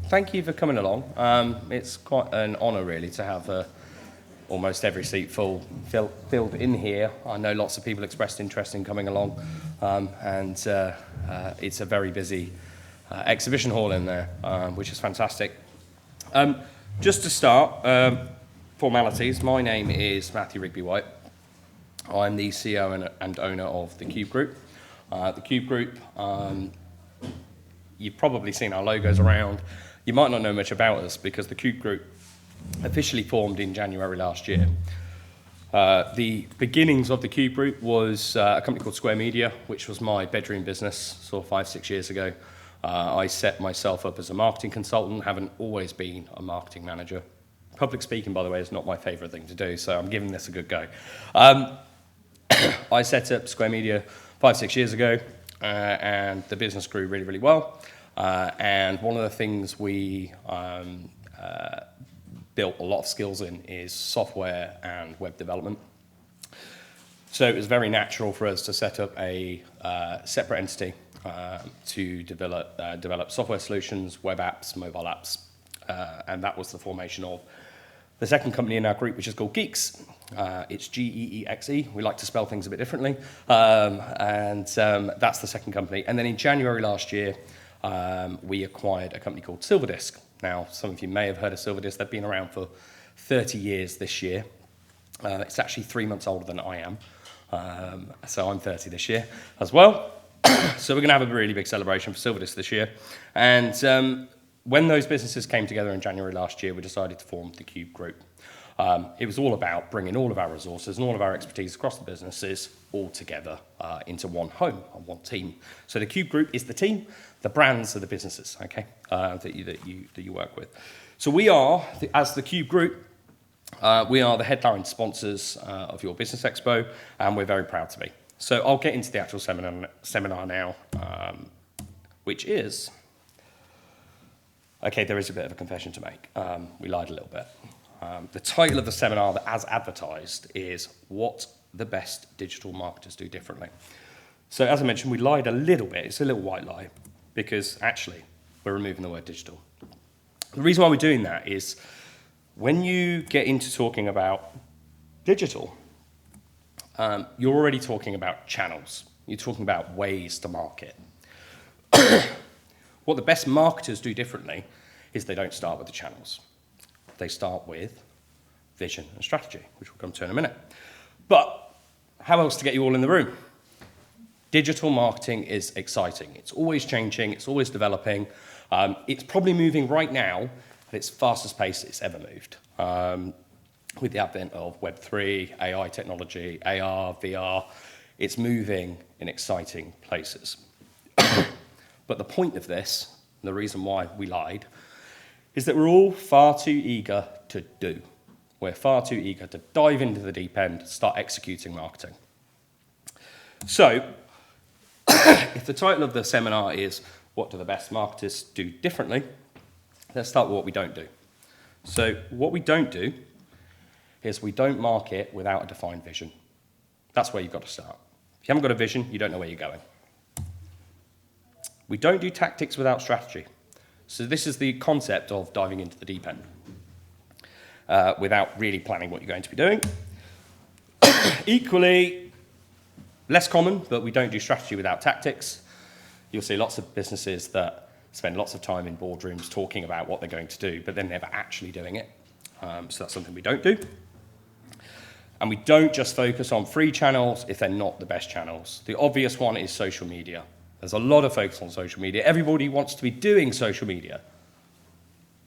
thank you for coming along. It's quite an honour, really, to have almost every seat filled in here. I know lots of people expressed interest in coming along, and it's a very busy exhibition hall in there, which is fantastic. Just to start, formalities. My name is Matthew Rigby-White. I'm the CEO and owner of the Qoob Group. The Qoob Group, you've probably seen our logos around. You might not know much about us because the Qoob Group officially formed in January last year. The beginnings of the Qoob Group was a company called Square Media, which was my bedroom business, sort of 5-6 years ago. I set myself up as a marketing consultant, haven't always been a marketing manager. Public speaking, by the way, is not my favourite thing to do, so I'm giving this a good go. I set up Square Media 5-6 years ago, and the business grew really, really well. And one of the things we built a lot of skills in is software and web development. So it was very natural for us to set up a separate entity to develop software solutions, web apps, mobile apps, and that was the formation of the second company in our group, which is called Geeks. It's Geexe. We like to spell things a bit differently, and that's the second company. And then in January last year, we acquired a company called Silverdisk. Now, some of you may have heard of Silverdisk. They've been around for 30 years this year. It's actually 3 months older than I am, so I'm 30 this year as well. So we're going to have a really big celebration for Silverdisk this year. And when those businesses came together in January last year, we decided to form the Qoob Group. It was all about bringing all of our resources and all of our expertise across the businesses all together into one home, on one team. So the Qoob Group is the team, the brands are the businesses, okay, that you work with. So we are, as the Qoob Group, we are the headline sponsors of your Business Expo, and we're very proud to be. So I'll get into the actual seminar now, which is... Okay, there is a bit of a confession to make. We lied a little bit. The title of the seminar, as advertised, is What the Best Digital Marketers Do Differently. So as I mentioned, we lied a little bit. It's a little white lie, because actually, we're removing the word digital. The reason why we're doing that is when you get into talking about digital, you're already talking about channels. You're talking about ways to market. What the best marketers do differently is they don't start with the channels. They start with vision and strategy, which we'll come to in a minute. But how else to get you all in the room? Digital marketing is exciting. It's always changing. It's always developing. It's probably moving right now at its fastest pace it's ever moved. With the advent of Web3, AI technology, AR, VR, it's moving in exciting places. But the point of this, and the reason why we lied, is that we're all far too eager to do. We're far too eager to dive into the deep end, start executing marketing. So, if the title of the seminar is, What do the best marketers do differently? Let's start with what we don't do. So, what we don't do is we don't market without a defined vision. That's where you've got to start. If you haven't got a vision, you don't know where you're going. We don't do tactics without strategy. So this is the concept of diving into the deep end without really planning what you're going to be doing. Equally, less common, but we don't do strategy without tactics. You'll see lots of businesses that spend lots of time in boardrooms talking about what they're going to do, but then never actually doing it. So that's something we don't do. And we don't just focus on free channels if they're not the best channels. The obvious one is social media. There's a lot of focus on social media. Everybody wants to be doing social media.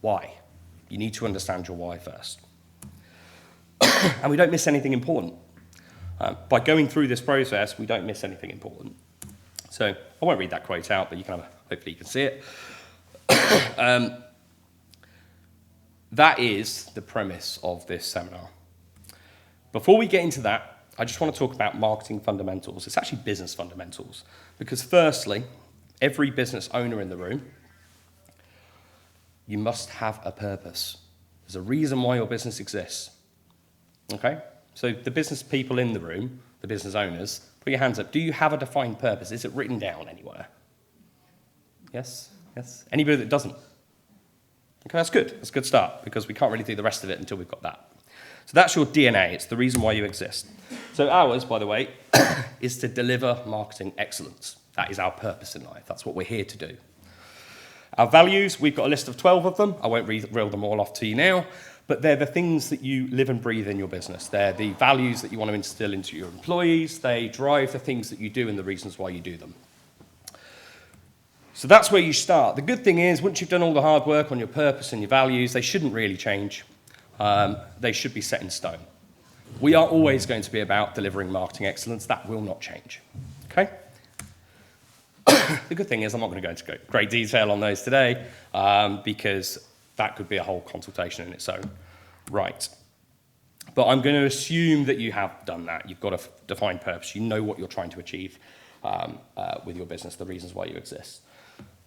Why? You need to understand your why first. And we don't miss anything important. By going through this process, we don't miss anything important. So I won't read that quote out, but you can hopefully you can see it. That is the premise of this seminar. Before we get into that, I just want to talk about marketing fundamentals. It's actually business fundamentals. Because firstly, every business owner in the room, you must have a purpose. There's a reason why your business exists. Okay? So the business people in the room, the business owners, put your hands up. Do you have a defined purpose? Is it written down anywhere? Yes? Yes? Anybody that doesn't? Okay, that's good. That's a good start because we can't really do the rest of it until we've got that. So that's your DNA. It's the reason why you exist. So ours, by the way, is to deliver marketing excellence. That is our purpose in life. That's what we're here to do. Our values, we've got a list of 12 of them. I won't reel them all off to you now, but they're the things that you live and breathe in your business. They're the values that you want to instill into your employees. They drive the things that you do and the reasons why you do them. So that's where you start. The good thing is, once you've done all the hard work on your purpose and your values, they shouldn't really change. They should be set in stone. We are always going to be about delivering marketing excellence. That will not change. Okay? The good thing is I'm not going to go into great detail on those today because that could be a whole consultation in its own right. But I'm going to assume that you have done that. You've got a defined purpose. You know what you're trying to achieve with your business, the reasons why you exist.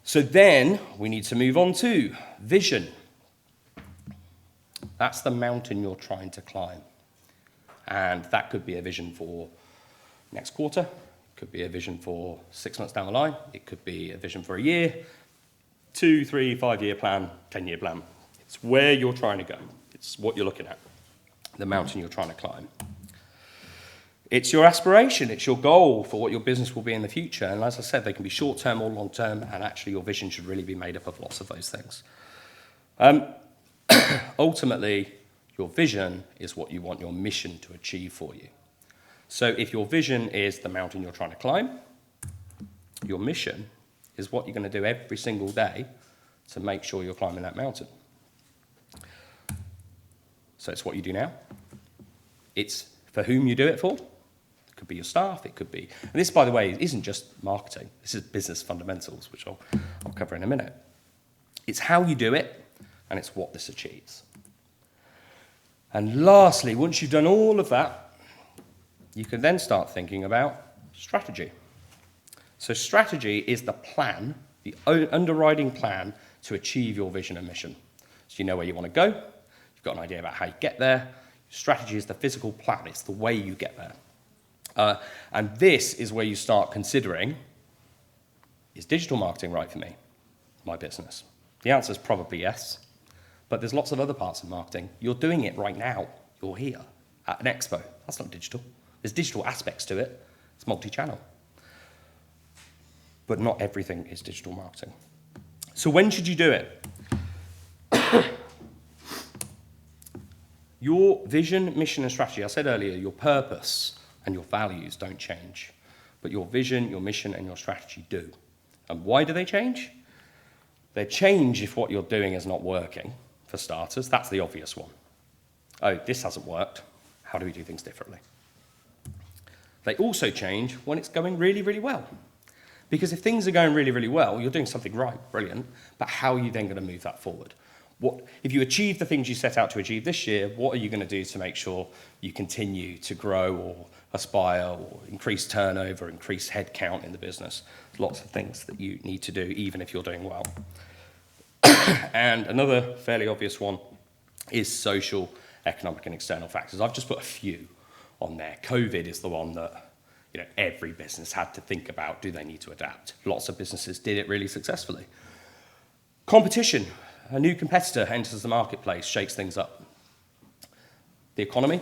So then we need to move on to vision. That's the mountain you're trying to climb. And that could be a vision for next quarter. It could be a vision for 6 months down the line. It could be a vision for a year, 2, 3, 5-year plan, 10-year plan. It's where you're trying to go. It's what you're looking at, the mountain you're trying to climb. It's your aspiration. It's your goal for what your business will be in the future. And as I said, they can be short-term or long-term, and actually your vision should really be made up of lots of those things. Ultimately, your vision is what you want your mission to achieve for you. So if your vision is the mountain you're trying to climb, your mission is what you're going to do every single day to make sure you're climbing that mountain. So it's what you do now. It's for whom you do it for. It could be your staff, it could be... And this, by the way, isn't just marketing. This is business fundamentals, which I'll cover in a minute. It's how you do it, and it's what this achieves. And lastly, once you've done all of that, you can then start thinking about strategy. So strategy is the plan, the underwriting plan to achieve your vision and mission. So you know where you want to go, you've got an idea about how you get there. Strategy is the physical plan, it's the way you get there. And this is where you start considering, is digital marketing right for me, my business? The answer is probably yes, but there's lots of other parts of marketing. You're doing it right now. You're here at an expo. That's not digital. There's digital aspects to it. It's multi-channel. But not everything is digital marketing. So when should you do it? Your vision, mission, and strategy, I said earlier, your purpose and your values don't change. But your vision, your mission, and your strategy do. And why do they change? They change if what you're doing is not working, for starters. That's the obvious one. Oh, this hasn't worked. How do we do things differently? They also change when it's going really, really well. Because if things are going really, really well, you're doing something right, brilliant, but how are you then going to move that forward? If you achieve the things you set out to achieve this year, what are you going to do to make sure you continue to grow or aspire or increase turnover, increase headcount in the business? Lots of things that you need to do, even if you're doing well. And another fairly obvious one is social, economic, and external factors. I've just put a few on there. COVID is the one that every business had to think about. Do they need to adapt? Lots of businesses did it really successfully. Competition. A new competitor enters the marketplace, shakes things up. The economy,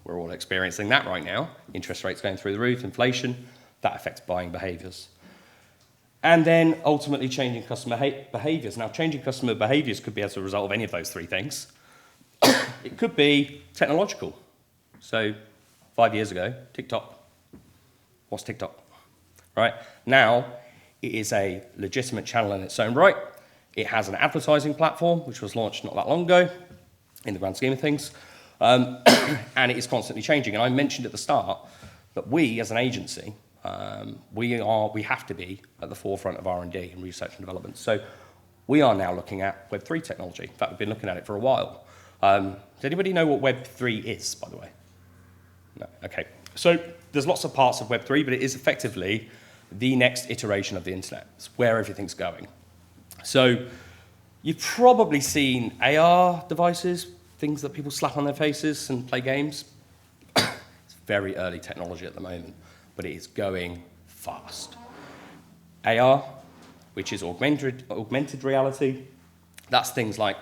we're all experiencing that right now. Interest rates going through the roof, inflation, that affects buying behaviours. And then ultimately changing customer behaviours. Now, changing customer behaviours could be as a result of any of those three things. It could be technological. So 5 years ago, TikTok. What's TikTok? Right? Now, it is a legitimate channel in its own right. It has an advertising platform, which was launched not that long ago, in the grand scheme of things. And it is constantly changing. And I mentioned at the start that we, as an agency, we have to be at the forefront of R&D and research and development. So we are now looking at Web3 technology. In fact, we've been looking at it for a while. Does anybody know what Web3 is, by the way? No? Okay. So there's lots of parts of Web3, but it is effectively the next iteration of the internet. It's where everything's going. So you've probably seen AR devices, things that people slap on their faces and play games. It's very early technology at the moment, but it is going fast. AR, which is augmented reality, That's things like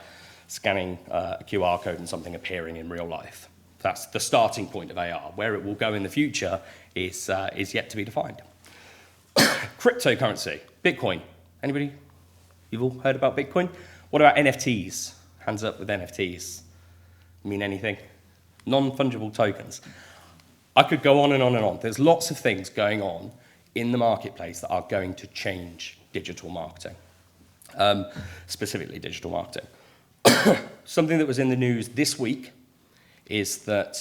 scanning a QR code and something appearing in real life. That's the starting point of AR. Where it will go in the future is yet to be defined. Cryptocurrency, Bitcoin. Anybody? You've all heard about Bitcoin? What about NFTs? Hands up with NFTs. Mean anything? Non-fungible tokens. I could go on and on and on. There's lots of things going on in the marketplace that are going to change digital marketing, specifically digital marketing. Something that was in the news this week is that,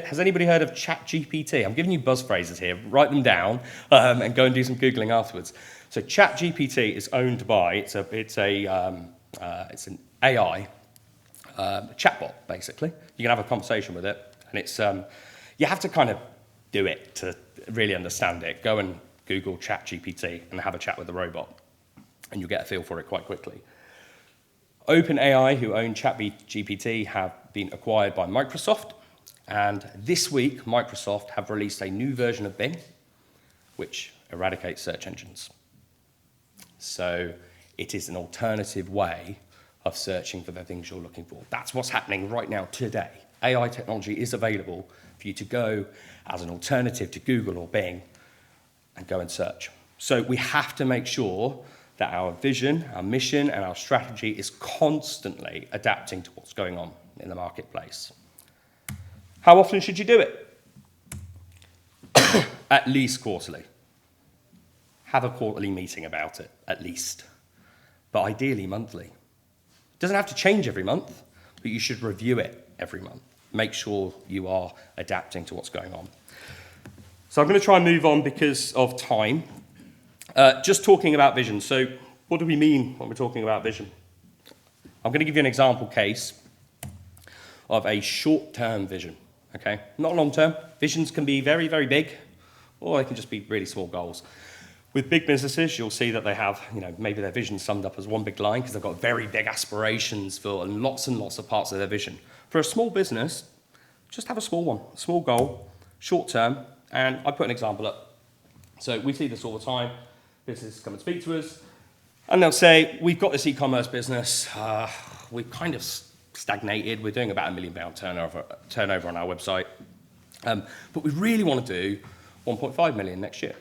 has anybody heard of ChatGPT? I'm giving you buzz phrases here. Write them down and go and do some Googling afterwards. So ChatGPT is owned by, it's an AI chatbot, basically. You can have a conversation with it, and it's, you have to kind of do it to really understand it. Go and Google ChatGPT and have a chat with the robot, and you'll get a feel for it quite quickly. OpenAI, who own ChatGPT, have been acquired by Microsoft, and this week Microsoft have released a new version of Bing, which eradicates search engines. So it is an alternative way of searching for the things you're looking for. That's what's happening right now today. AI technology is available for you to go as an alternative to Google or Bing and go and search. So we have to make sure that our vision, our mission, and our strategy is constantly adapting to what's going on in the marketplace. How often should you do it? At least quarterly. Have a quarterly meeting about it, at least. But ideally monthly. It doesn't have to change every month, but you should review it every month. Make sure you are adapting to what's going on. So I'm going to try and move on because of time. Just talking about vision. So what do we mean when we're talking about vision? I'm going to give you an example case of a short-term vision, okay? Not long-term. Visions can be very, very big, or they can just be really small goals. With big businesses, you'll see that they have, maybe their vision summed up as one big line because they've got very big aspirations for lots and lots of parts of their vision. For a small business, just have a small one, a small goal, short-term, and I put an example up. So we see this all the time. Businesses come and speak to us, and they'll say, we've got this e-commerce business, we've kind of stagnated, we're doing about £1 million turnover on our website, but we really want to do 1.5 million next year.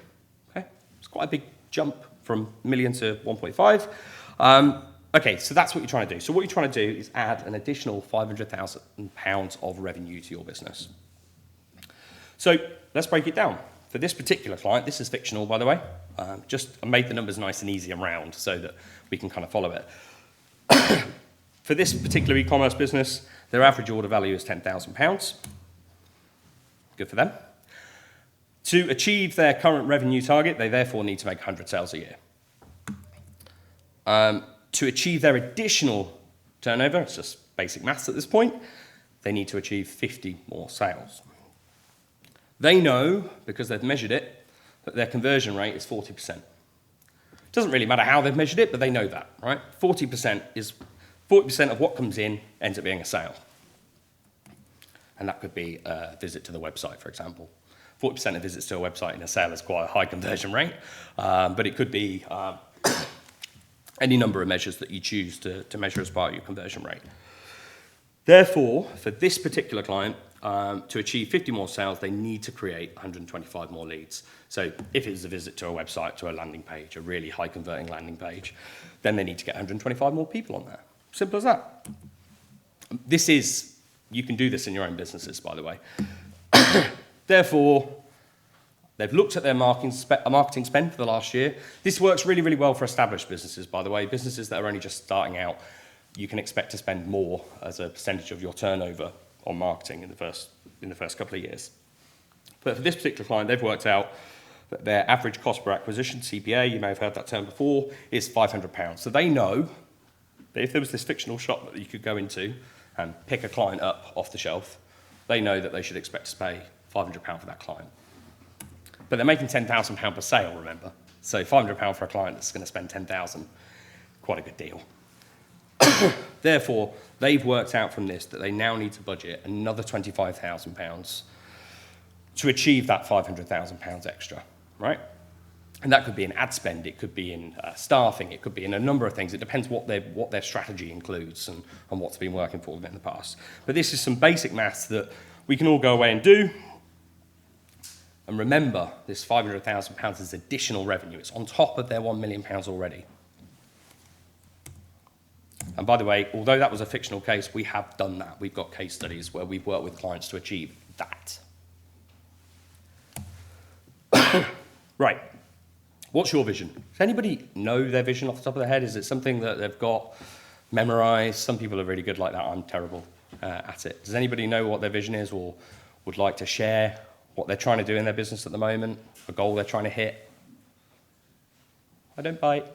Okay? It's quite a big jump from million to 1.5. Okay, so that's what you're trying to do. So what you're trying to do is add an additional £500,000 of revenue to your business. So let's break it down. For this particular client, this is fictional, by the way. I made the numbers nice and easy and round so that we can kind of follow it. For this particular e-commerce business, their average order value is £10,000. Good for them. To achieve their current revenue target, they therefore need to make 100 sales a year. To achieve their additional turnover, it's just basic maths at this point, they need to achieve 50 more sales. They know, because they've measured it, that their conversion rate is 40%. It doesn't really matter how they've measured it, but they know that, right? 40% of what comes in ends up being a sale. And that could be a visit to the website, for example. 40% of visits to a website in a sale is quite a high conversion rate, but it could be any number of measures that you choose to measure as part of your conversion rate. Therefore, for this particular client, to achieve 50 more sales, they need to create 125 more leads. So if it's a visit to a website, to a landing page, a really high converting landing page, then they need to get 125 more people on there. Simple as that. You can do this in your own businesses, by the way. Therefore, they've looked at their marketing spend for the last year. This works really, really well for established businesses, by the way. Businesses that are only just starting out, you can expect to spend more as a percentage of your turnover on marketing in the first couple of years. But for this particular client, they've worked out that their average cost per acquisition, CPA, you may have heard that term before, is £500. So they know that if there was this fictional shop that you could go into and pick a client up off the shelf, they know that they should expect to pay £500 for that client. But they're making £10,000 per sale, remember? So £500 for a client that's going to spend £10,000, quite a good deal. Therefore, they've worked out from this that they now need to budget another £25,000 to achieve that £500,000 extra, right? And that could be in ad spend, it could be in staffing, it could be in a number of things. It depends what their strategy includes and what's been working for them in the past. But this is some basic maths that we can all go away and do. And remember, this £500,000 is additional revenue. It's on top of their £1 million already. And by the way, although that was a fictional case, we have done that. We've got case studies where we've worked with clients to achieve that. Right. What's your vision? Does anybody know their vision off the top of their head? Is it something that they've got memorized? Some people are really good like that. I'm terrible at it. Does anybody know what their vision is or would like to share what they're trying to do in their business at the moment, a goal they're trying to hit? I don't bite.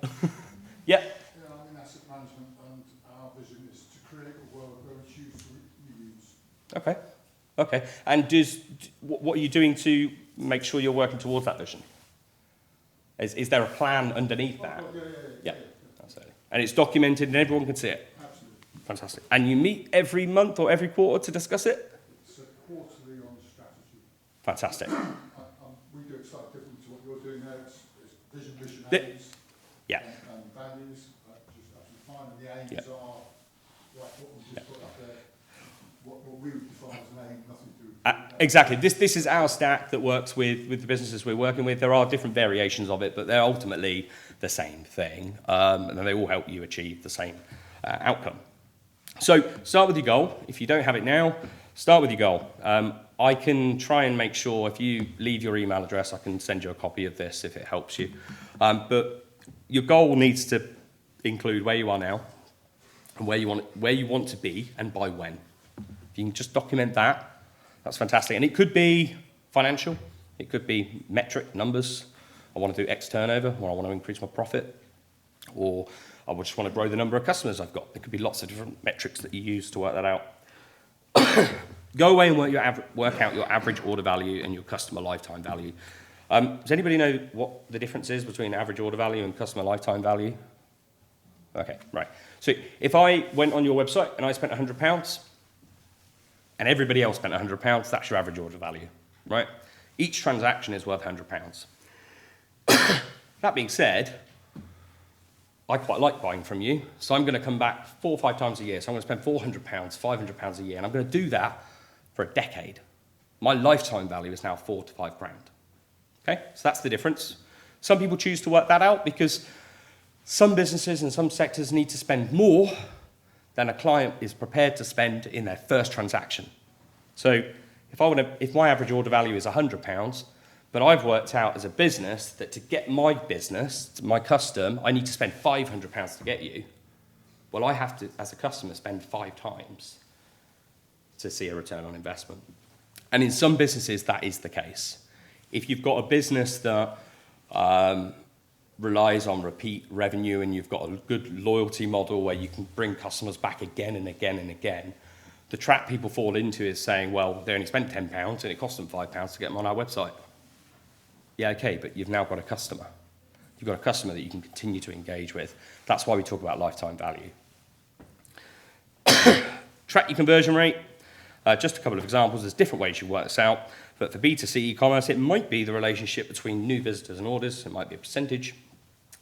Yeah. Yeah, I'm in asset management, and our vision is to create a world where it's used for reuse. Okay. Okay. And what are you doing to make sure you're working towards that vision? Is there a plan underneath that? Yeah. Absolutely. And it's documented and everyone can see it? Absolutely. Fantastic. And you meet every month or every quarter to discuss it? It's a quarterly on strategy. Fantastic. We do it slightly different to what you're doing there. It's vision, mission, aims, Yeah. and values, just absolutely fine. And the aims Yeah. are like what we just put up there, what we would define as an aim, nothing to do with Exactly. This is our stack that works with the businesses we're working with. There are different variations of it, but they're ultimately the same thing. And they all help you achieve the same outcome. So start with your goal. If you don't have it now, start with your goal. I can try and make sure if you leave your email address, I can send you a copy of this if it helps you. But your goal needs to include where you are now and where you want to be and by when. If you can just document that, that's fantastic. And it could be financial. It could be metric, numbers. I want to do X turnover, or I want to increase my profit, or I just want to grow the number of customers I've got. There could be lots of different metrics that you use to work that out. Go away and work out your average order value and your customer lifetime value. Does anybody know what the difference is between average order value and customer lifetime value? Okay, right. So if I went on your website and I spent £100, and everybody else spent £100, that's your average order value, right? Each transaction is worth £100. That being said, I quite like buying from you, so I'm going to come back 4 or 5 times a year. So I'm going to spend £400, £500 a year, and I'm going to do that for a decade. My lifetime value is now 4 to 5 grand. Okay, so that's the difference. Some people choose to work that out because some businesses and some sectors need to spend more than a client is prepared to spend in their first transaction. So if my average order value is £100, but I've worked out as a business that to get my business, my custom, I need to spend £500 to get you, well, I have to, as a customer, spend 5 times to see a return on investment. And in some businesses, that is the case. If you've got a business that relies on repeat revenue and you've got a good loyalty model where you can bring customers back again and again and again, the trap people fall into is saying, well, they only spent £10 and it cost them £5 to get them on our website. Yeah, okay, but you've now got a customer. You've got a customer that you can continue to engage with. That's why we talk about lifetime value. Track your conversion rate. Just a couple of examples. There's different ways you work this out. But for B2C e-commerce, it might be the relationship between new visitors and orders. It might be a percentage.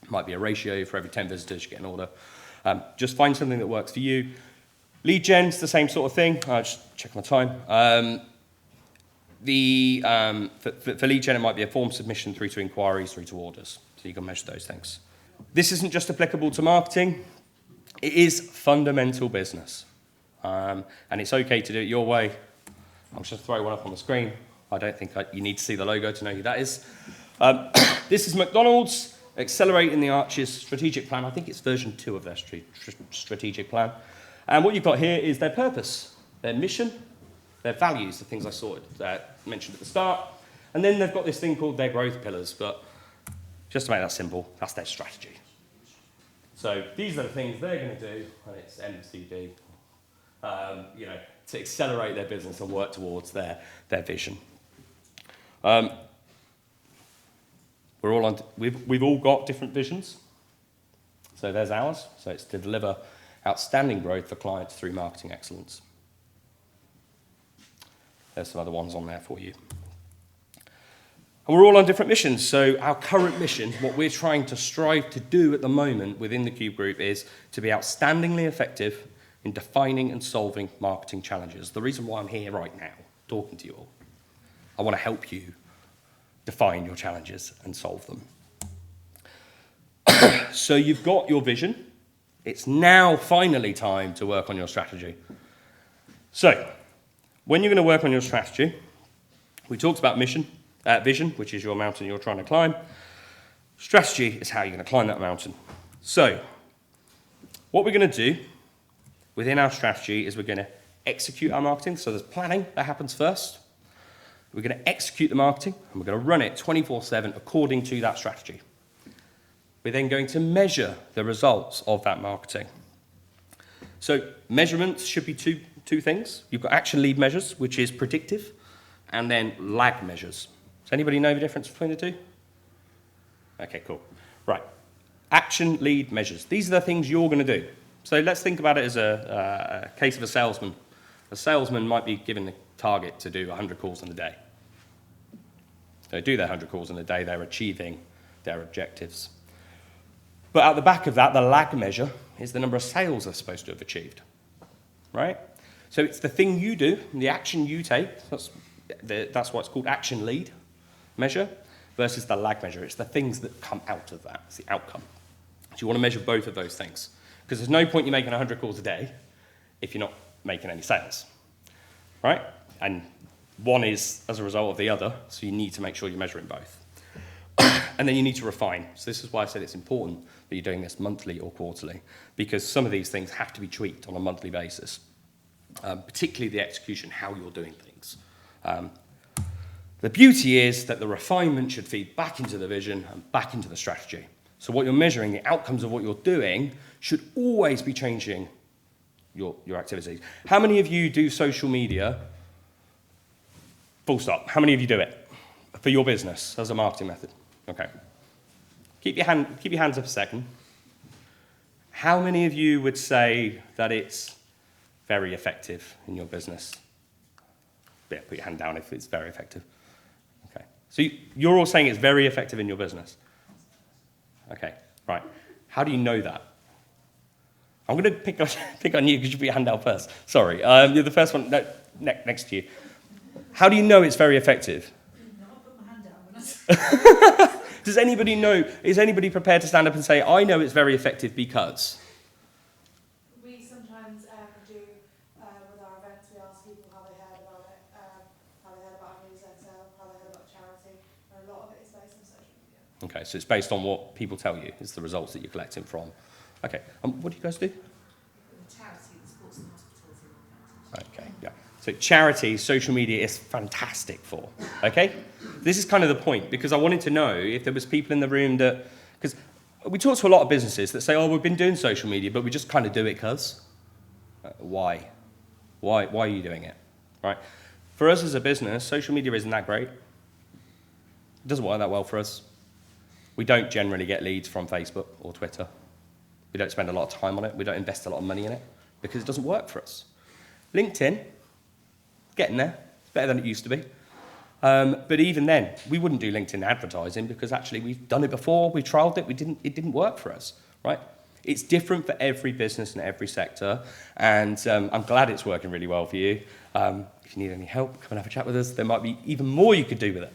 It might be a ratio. For every 10 visitors, you get an order. Just find something that works for you. Lead gen is the same sort of thing. Just check my time. For lead gen, it might be a form submission through to inquiries, through to orders. So you can measure those things. This isn't just applicable to marketing. It is fundamental business. And it's okay to do it your way. I'm just going to throw one up on the screen. I don't think you need to see the logo to know who that is. This is McDonald's Accelerating the Arches strategic plan. I think it's version 2 of their strategic plan. And what you've got here is their purpose, their mission, their values, the things I mentioned at the start. And then they've got this thing called their growth pillars. But just to make that simple, that's their strategy. So these are the things they're going to do, and it's MCD, to accelerate their business and work towards their vision. We've all got different visions. So there's ours. So it's to deliver outstanding growth for clients through marketing excellence. There's some other ones on there for you. And we're all on different missions. So our current mission, what we're trying to strive to do at the moment within the Qoob Group is to be outstandingly effective in defining and solving marketing challenges. The reason why I'm here right now, talking to you all, I want to help you define your challenges and solve them. So you've got your vision. It's now finally time to work on your strategy. So when you're going to work on your strategy, we talked about vision, which is your mountain you're trying to climb. Strategy is how you're going to climb that mountain. So what we're going to do within our strategy is we're going to execute our marketing. So there's planning that happens first. We're going to execute the marketing, and we're going to run it 24/7 according to that strategy. We're then going to measure the results of that marketing. So measurements should be two things. You've got action lead measures, which is predictive, and then lag measures. Does anybody know the difference between the two? Okay, cool. Right. Action lead measures. These are the things you're going to do. So let's think about it as a case of a salesman. A salesman might be given the target to do 100 calls in a day. They do their 100 calls in a day, they're achieving their objectives. But at the back of that, the lag measure is the number of sales they're supposed to have achieved, right? So it's the thing you do, the action you take, that's why it's called action lead measure, versus the lag measure. It's the things that come out of that, it's the outcome. So you want to measure both of those things. Because there's no point you making 100 calls a day if you're not making any sales, right? And one is as a result of the other, so you need to make sure you're measuring both. And then you need to refine. So this is why I said it's important that you're doing this monthly or quarterly, because some of these things have to be tweaked on a monthly basis, particularly the execution, how you're doing things. The beauty is that the refinement should feed back into the vision and back into the strategy. So what you're measuring, the outcomes of what you're doing, should always be changing your activities. How many of you do social media? Full stop. How many of you do it for your business as a marketing method? Okay. Keep your hands up a second. How many of you would say that it's very effective in your business? Yeah, put your hand down if it's very effective. Okay. So you're all saying it's very effective in your business? Okay, right. How do you know that? I'm going to pick on you because you put your hand down first. Sorry, you're the first one next to you. How do you know it's very effective? No, I put my hand down when I Does anybody know, is anybody prepared to stand up and say, I know it's very effective because? We sometimes do, with our events, we ask people how they heard about it, how they heard about our newsletter, how they heard about charity, and a lot of it is based on social media. Okay, so it's based on what people tell you, it's the results that you're collecting from. Okay, what do you guys do? The charity, the sports and hospitality. Okay, yeah. So charity, social media is fantastic for, okay? This is kind of the point, because I wanted to know if there was people in the room that, because we talk to a lot of businesses that say, oh, we've been doing social media, but we just kind of do it because. Why? Why are you doing it, right? For us as a business, social media isn't that great. It doesn't work that well for us. We don't generally get leads from Facebook or Twitter. We don't spend a lot of time on it. We don't invest a lot of money in it because it doesn't work for us. LinkedIn, getting there. It's better than it used to be. But even then, we wouldn't do LinkedIn advertising because actually we've done it before, we trialed it, it didn't work for us, right? It's different for every business and every sector, and I'm glad it's working really well for you. If you need any help, come and have a chat with us. There might be even more you could do with it.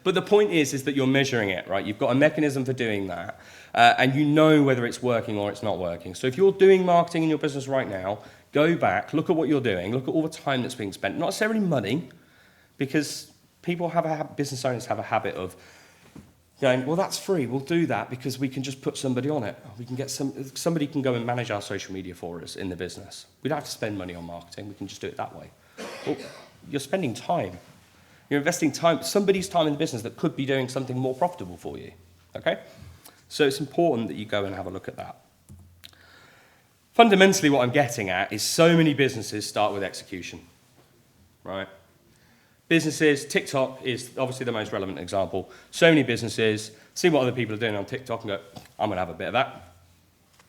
But the point is that you're measuring it, right? You've got a mechanism for doing that, and you know whether it's working or it's not working. So if you're doing marketing in your business right now, go back, look at what you're doing, look at all the time that's being spent, not necessarily money, because people business owners have a habit of going, well, that's free, we'll do that because we can just put somebody on it. We can get somebody can go and manage our social media for us in the business. We don't have to spend money on marketing, we can just do it that way. Well, you're spending time. You're investing time, somebody's time in the business that could be doing something more profitable for you, okay? So it's important that you go and have a look at that. Fundamentally, what I'm getting at is so many businesses start with execution, right? Businesses, TikTok is obviously the most relevant example. So many businesses see what other people are doing on TikTok and go, I'm going to have a bit of that.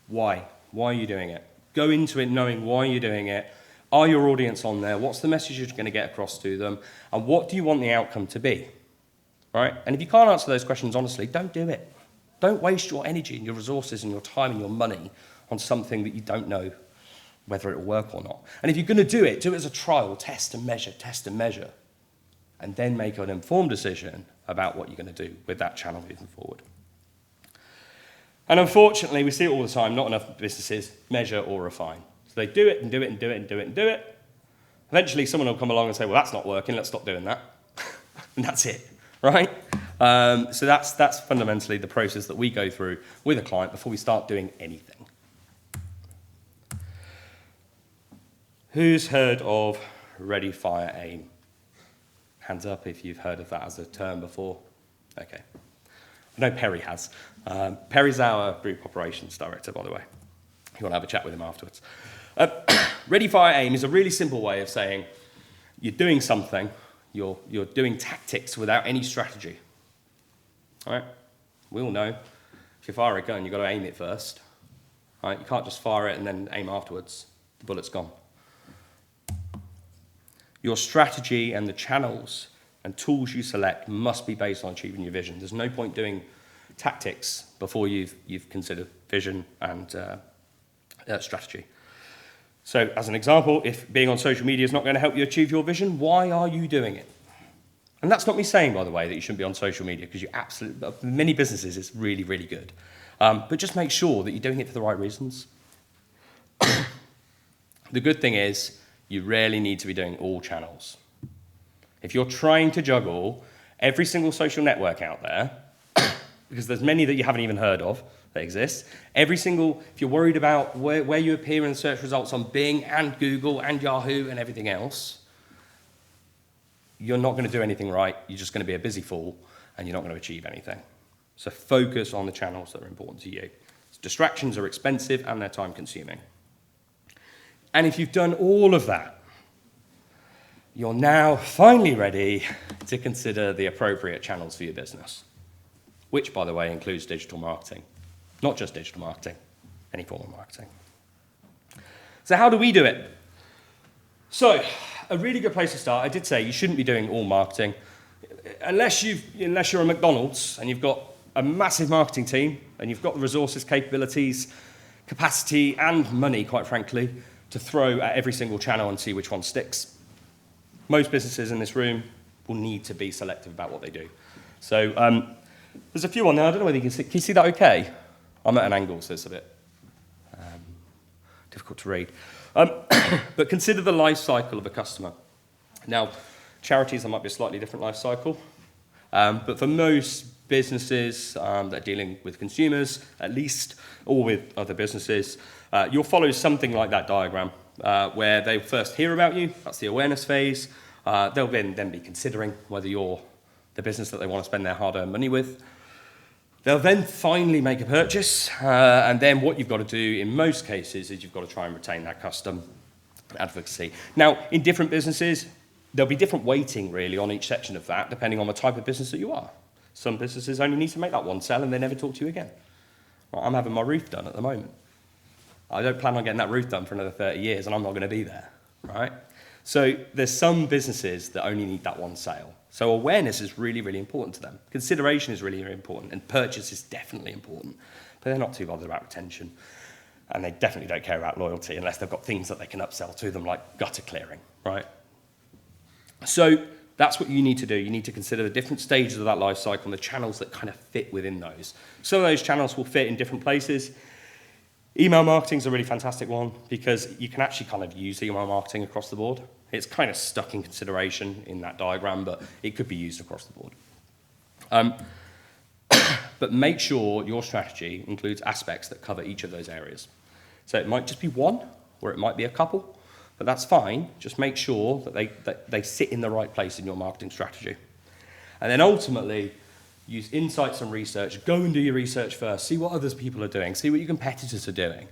Why? Why are you doing it? Go into it knowing why you're doing it. Are your audience on there? What's the message you're going to get across to them? And what do you want the outcome to be? right? And if you can't answer those questions honestly, don't do it. Don't waste your energy and your resources and your time and your money on something that you don't know whether it will work or not. And if you're going to do it as a trial, test and measure, and then make an informed decision about what you're going to do with that channel moving forward. And unfortunately, we see it all the time, not enough businesses measure or refine. So they do it and do it and do it and do it and do it. Eventually, someone will come along and say, well, that's not working, let's stop doing that. And that's it, right? So that's fundamentally the process that we go through with a client before we start doing anything. Who's heard of ready, fire, aim? Hands up if you've heard of that as a term before. Okay. I know Perry has. Perry's our group operations director, by the way. You want to have a chat with him afterwards. Ready, fire, aim is a really simple way of saying you're doing something, you're doing tactics without any strategy. All right? We all know if you fire a gun, you've got to aim it first. All right? You can't just fire it and then aim afterwards. The bullet's gone. Your strategy and the channels and tools you select must be based on achieving your vision. There's no point doing tactics before you've considered vision and strategy. So as an example, if being on social media is not going to help you achieve your vision, why are you doing it? And that's not me saying, by the way, that you shouldn't be on social media, because you absolutely, many businesses, it's really, really good. But just make sure that you're doing it for the right reasons. The good thing is, you rarely need to be doing all channels. If you're trying to juggle every single social network out there, because there's many that you haven't even heard of that exist, if you're worried about where you appear in search results on Bing and Google and Yahoo and everything else, you're not going to do anything right. You're just going to be a busy fool and you're not going to achieve anything. So focus on the channels that are important to you. Distractions are expensive and they're time consuming. And if you've done all of that, you're now finally ready to consider the appropriate channels for your business, which, by the way, includes digital marketing. Not just digital marketing, any form of marketing. So how do we do it? So a really good place to start, I did say you shouldn't be doing all marketing. Unless you're a McDonald's and you've got a massive marketing team and you've got the resources, capabilities, capacity, and money, quite frankly, to throw at every single channel and see which one sticks. Most businesses in this room will need to be selective about what they do. So there's a few on there. I don't know whether you can see. Can you see that okay? I'm at an angle, so it's a bit difficult to read. But consider the life cycle of a customer. Now, charities, there might be a slightly different life cycle. But for most businesses that are dealing with consumers, at least, or with other businesses, you'll follow something like that diagram, where they first hear about you. That's the awareness phase. They'll then be considering whether you're the business that they want to spend their hard-earned money with. They'll then finally make a purchase, and then what you've got to do in most cases is you've got to try and retain that custom advocacy. Now, in different businesses, there'll be different weighting, really, on each section of that, depending on the type of business that you are. Some businesses only need to make that one sell, and they never talk to you again. Well, I'm having my roof done at the moment. I don't plan on getting that roof done for another 30 years, and I'm not going to be there, right? So there's some businesses that only need that one sale. So awareness is really, really important to them. Consideration is really, really important, and purchase is definitely important. But they're not too bothered about retention, and they definitely don't care about loyalty unless they've got things that they can upsell to them, like gutter clearing, right? So that's what you need to do. You need to consider the different stages of that life cycle and the channels that kind of fit within those. Some of those channels will fit in different places. Email marketing is a really fantastic one because you can actually kind of use email marketing across the board. It's kind of stuck in consideration in that diagram, but it could be used across the board. But make sure your strategy includes aspects that cover each of those areas. So it might just be one, or it might be a couple, but that's fine. Just make sure that they sit in the right place in your marketing strategy. And then ultimately, use insights and research. Go and do your research first. See what other people are doing. See what your competitors are doing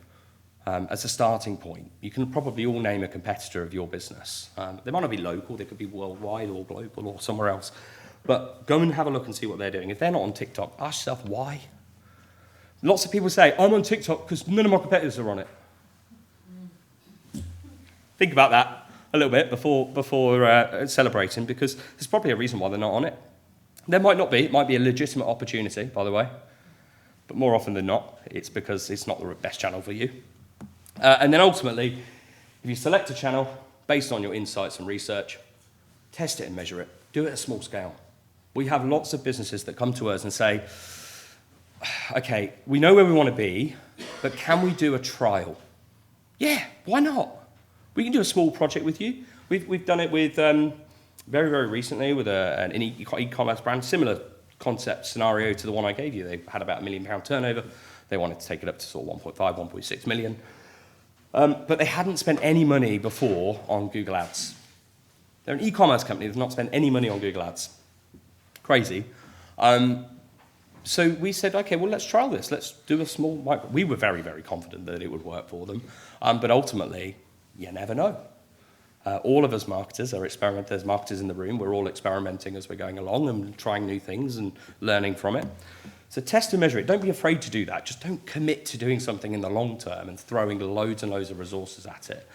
as a starting point. You can probably all name a competitor of your business. They might not be local. They could be worldwide or global or somewhere else. But go and have a look and see what they're doing. If they're not on TikTok, ask yourself why. Lots of people say, I'm on TikTok because none of my competitors are on it. Think about that a little bit before celebrating, because there's probably a reason why they're not on it. There might not be. It might be a legitimate opportunity, by the way. But more often than not, it's because it's not the best channel for you. And then ultimately, if you select a channel based on your insights and research, test it and measure it. Do it at a small scale. We have lots of businesses that come to us and say, okay, we know where we want to be, but can we do a trial? Yeah, why not? We can do a small project with you. We've done it with, very, very recently, with an e-commerce brand, similar concept scenario to the one I gave you. They had about £1 million turnover. They wanted to take it up to sort of 1.5, 1.6 million. But they hadn't spent any money before on Google Ads. They're an e-commerce company that's not spent any money on Google Ads. Crazy. So we said, okay, well, let's trial this. Let's do a small micro. We were very, very confident that it would work for them. But ultimately, you never know. All of us marketers are experimenters. There's marketers in the room. We're all experimenting as we're going along and trying new things and learning from it. So test and measure it. Don't be afraid to do that. Just don't commit to doing something in the long term and throwing loads and loads of resources at it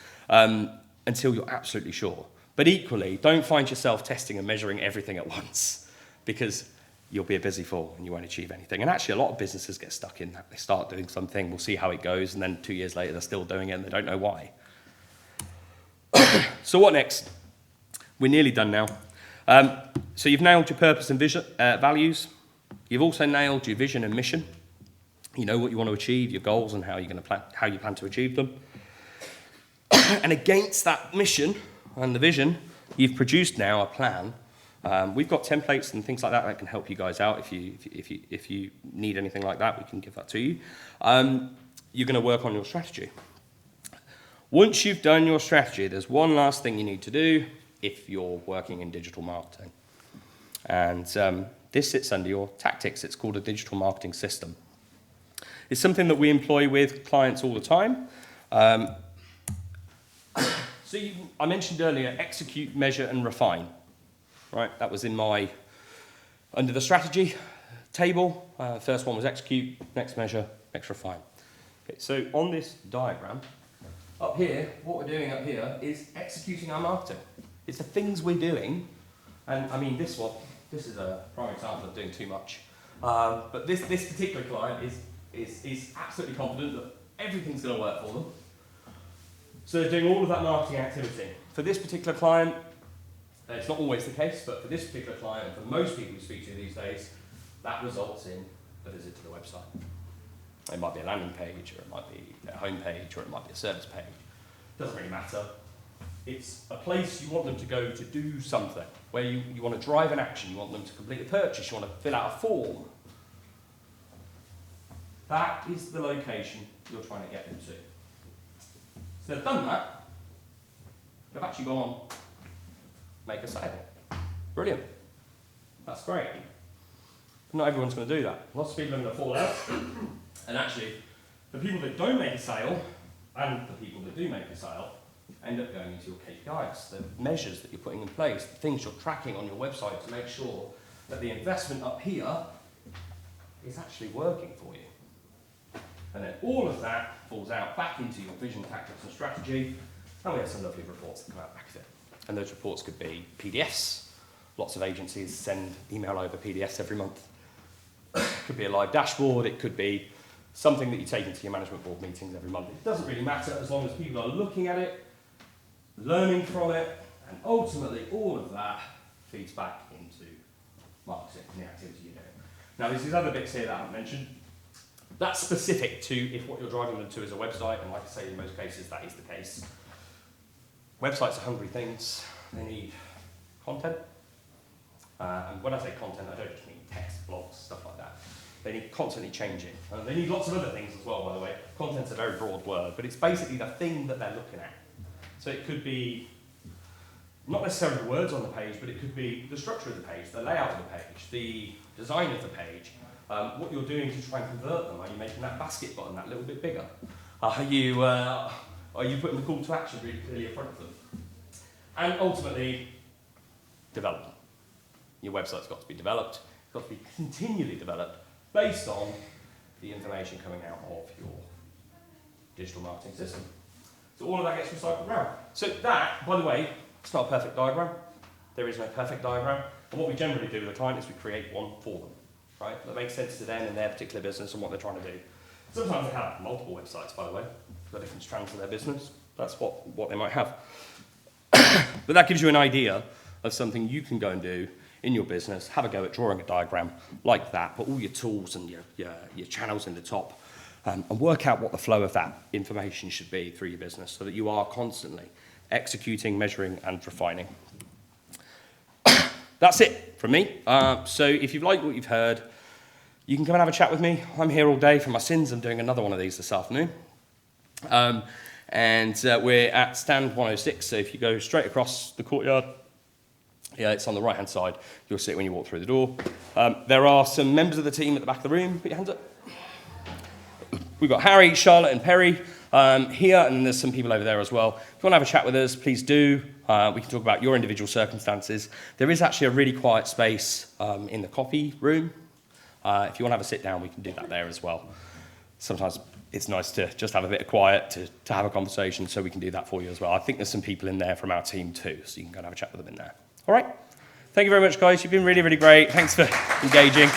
until you're absolutely sure. But equally, don't find yourself testing and measuring everything at once, because you'll be a busy fool and you won't achieve anything. And actually, a lot of businesses get stuck in that. They start doing something, we'll see how it goes, and then 2 years later, they're still doing it and they don't know why. So what next? We're nearly done now. So you've nailed your purpose and vision, values. You've also nailed your vision and mission. You know what you want to achieve, your goals, and how you plan to achieve them. And against that mission and the vision, you've produced now a plan. We've got templates and things like that can help you guys out. If you need anything like that, we can give that to you. You're going to work on your strategy. Once you've done your strategy, there's one last thing you need to do if you're working in digital marketing. And this sits under your tactics. It's called a digital marketing system. It's something that we employ with clients all the time. I mentioned earlier, execute, measure, and refine. Right, that was under the strategy table. First one was execute, next measure, next refine. Okay, so on this diagram, up here, what we're doing up here is executing our marketing. It's the things we're doing, and I mean this is a prime example of doing too much. But this particular client is absolutely confident that everything's going to work for them. So they're doing all of that marketing activity. For this particular client, it's not always the case, but for this particular client, and for most people who speak to these days, that results in a visit to the website. It might be a landing page, or it might be a home page, or it might be a service page. Doesn't really matter. It's a place you want them to go to do something, where you want to drive an action, you want them to complete a purchase, you want to fill out a form. That is the location you're trying to get them to. So they've done that, they've actually gone on, make a sale. Brilliant. That's great. But not everyone's going to do that. Lots of people are going to fall out. And actually, the people that don't make a sale, and the people that do make a sale, end up going into your KPIs, the measures that you're putting in place, the things you're tracking on your website to make sure that the investment up here is actually working for you. And then all of that falls out back into your vision, tactics, and strategy, and we have some lovely reports that come out back of it. And those reports could be PDFs. Lots of agencies send email over PDFs every month. It could be a live dashboard. It could be something that you take into your management board meetings every month. It doesn't really matter as long as people are looking at it, learning from it, and ultimately all of that feeds back into marketing and the activity you're doing. Now there's these other bits here that I haven't mentioned. That's specific to if what you're driving them to is a website, and like I say, in most cases that is the case. Websites are hungry things. They need content. And when I say content, I don't just mean text, blogs, stuff like that. They need constantly changing. They need lots of other things as well, by the way. Content's a very broad word, but it's basically the thing that they're looking at. So it could be not necessarily the words on the page, but it could be the structure of the page, the layout of the page, the design of the page, what you're doing to try and convert them. Are you making that basket button that little bit bigger? Are you putting the call to action really clearly in front of them? And ultimately, development. Your website's got to be developed. It's got to be continually developed based on the information coming out of your digital marketing system. So all of that gets recycled around. So that, by the way, it's not a perfect diagram. There is no perfect diagram. And what we generally do with a client is we create one for them, right? That makes sense to them and their particular business and what they're trying to do. Sometimes they have multiple websites, by the way, for different strands of their business. That's what they might have. But that gives you an idea of something you can go and do in your business, have a go at drawing a diagram like that, put all your tools and your channels in the top, and work out what the flow of that information should be through your business so that you are constantly executing, measuring, and refining. That's it from me. So if you've liked what you've heard, you can come and have a chat with me. I'm here all day for my sins. I'm doing another one of these this afternoon. We're at stand 106, so if you go straight across the courtyard, yeah, it's on the right-hand side. You'll see it when you walk through the door. There are some members of the team at the back of the room. Put your hands up. We've got Harry, Charlotte, and Perry here, and there's some people over there as well. If you want to have a chat with us, please do. We can talk about your individual circumstances. There is actually a really quiet space in the coffee room. If you want to have a sit down, we can do that there as well. Sometimes it's nice to just have a bit of quiet to have a conversation, so we can do that for you as well. I think there's some people in there from our team too, so you can go and have a chat with them in there. All right. Thank you very much, guys. You've been really, really great. Thanks for engaging.